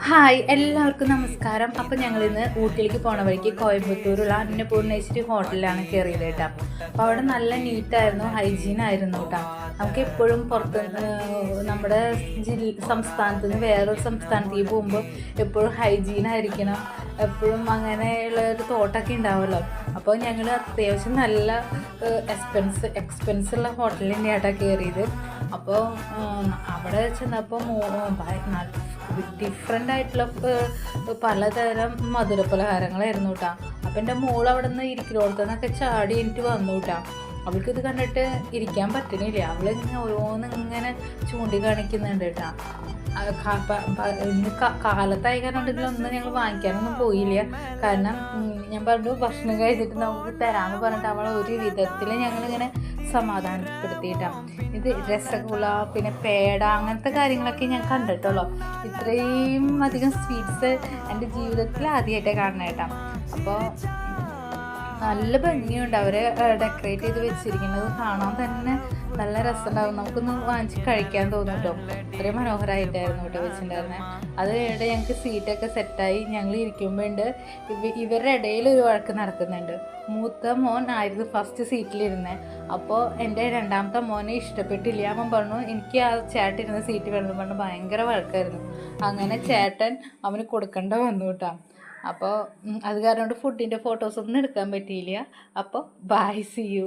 Hi എല്ലാവർക്കും നമസ്കാരം. അപ്പോൾ ഞങ്ങളിന്ന് ഊട്ടിയിലേക്ക് പോണ വഴിക്ക് കോയമ്പത്തൂരുള്ള അന്നപൂർണേശ്വരി ഹോട്ടലിലാണ് കയറിയത് കേട്ടോ. അപ്പോൾ അവിടെ നല്ല നീറ്റായിരുന്നു, ഹൈജീനായിരുന്നു കേട്ടോ. നമുക്ക് എപ്പോഴും പുറത്ത് നമ്മുടെ സംസ്ഥാനത്ത് നിന്ന് വേറൊരു സംസ്ഥാനത്തേക്ക് പോകുമ്പോൾ എപ്പോഴും ഹൈജീനായിരിക്കണം, എപ്പോഴും അങ്ങനെയുള്ള ഒരു തോട്ടൊക്കെ ഉണ്ടാവുമല്ലോ. അപ്പോൾ ഞങ്ങൾ അത്യാവശ്യം നല്ല എക്സ്പെൻസുള്ള ഹോട്ടലിൻ്റെ ആയിട്ടാണ് കയറിയത്. അപ്പോൾ അവിടെ ചെന്നപ്പോൾ ഡിഫറെൻ്റ് ആയിട്ടുള്ള പലതരം മധുര പലഹാരങ്ങളായിരുന്നു കേട്ടോ. അപ്പം എൻ്റെ മോൾ അവിടെ നിന്ന് ഇരിക്കുന്നിടത്തുനിന്നൊക്കെ ചാടി എനിക്ക് വന്നു കേട്ടോ. അവൾക്കിത് കണ്ടിട്ട് ഇരിക്കാൻ പറ്റണില്ല. അവളിങ്ങനെ ഓരോന്നിങ്ങനെ ചൂണ്ടിക്കാണിക്കുന്നുണ്ട് കേട്ടോ. ഇന്ന് കാലത്തായി കാരണം ഒന്നും ഞങ്ങൾ വാങ്ങിക്കാനൊന്നും പോയില്ല. കാരണം ഞാൻ പറഞ്ഞു ഭക്ഷണം കഴിച്ചിട്ട് നമുക്ക് തരാമെന്ന് പറഞ്ഞിട്ട് അവൾ ഒരു വിധത്തിൽ ഞങ്ങളിങ്ങനെ സമാധാനപ്പെടുത്തിയിട്ടാണ്. ഇത് രസഗുള, പിന്നെ പേട, അങ്ങനത്തെ കാര്യങ്ങളൊക്കെ ഞാൻ കണ്ടിട്ടുള്ളൂ. ഇത്രയും അധികം സ്വീറ്റ്സ് എൻ്റെ ജീവിതത്തിൽ ആദ്യമായിട്ടാണ് കാണുന്നത് കേട്ടോ. അപ്പോൾ നല്ല ഭംഗിയുണ്ട്, അവർ ഡെക്കറേറ്റ് ചെയ്ത് വെച്ചിരിക്കുന്നത് കാണാൻ തന്നെ നല്ല രസമുണ്ടാകും. നമുക്കൊന്ന് വാങ്ങിച്ച് കഴിക്കാൻ തോന്നും കേട്ടോ. ഇത്രയും മനോഹരമായിട്ടായിരുന്നു കേട്ടോ വെച്ചിട്ടുണ്ടായിരുന്നത്. അത് കഴിഞ്ഞിട്ട് ഞങ്ങൾക്ക് സീറ്റൊക്കെ സെറ്റായി. ഞങ്ങൾ ഇരിക്കുമ്പോഴുണ്ട് ഇവരുടെ ഇടയിൽ ഒരു വഴക്ക് നടക്കുന്നുണ്ട്. മൂത്ത മോൻ ആയിരുന്നു ഫസ്റ്റ് സീറ്റിലിരുന്നത്. അപ്പോൾ എൻ്റെ രണ്ടാമത്തെ മോനെ ഇഷ്ടപ്പെട്ടില്ല. അവൻ പറഞ്ഞു എനിക്ക് ആ ചേട്ടൻ ഇരുന്ന സീറ്റ് വേണമെന്ന് പറഞ്ഞു ഭയങ്കര വഴക്കായിരുന്നു. അങ്ങനെ ചേട്ടൻ അവന് കൊടുക്കേണ്ട വന്നു കേട്ടോ. അപ്പോൾ അത് കാരണം കൊണ്ട് ഫുഡിൻ്റെ ഫോട്ടോസൊന്നും എടുക്കാൻ പറ്റിയില്ല. അപ്പോൾ ബൈ, സീ യു.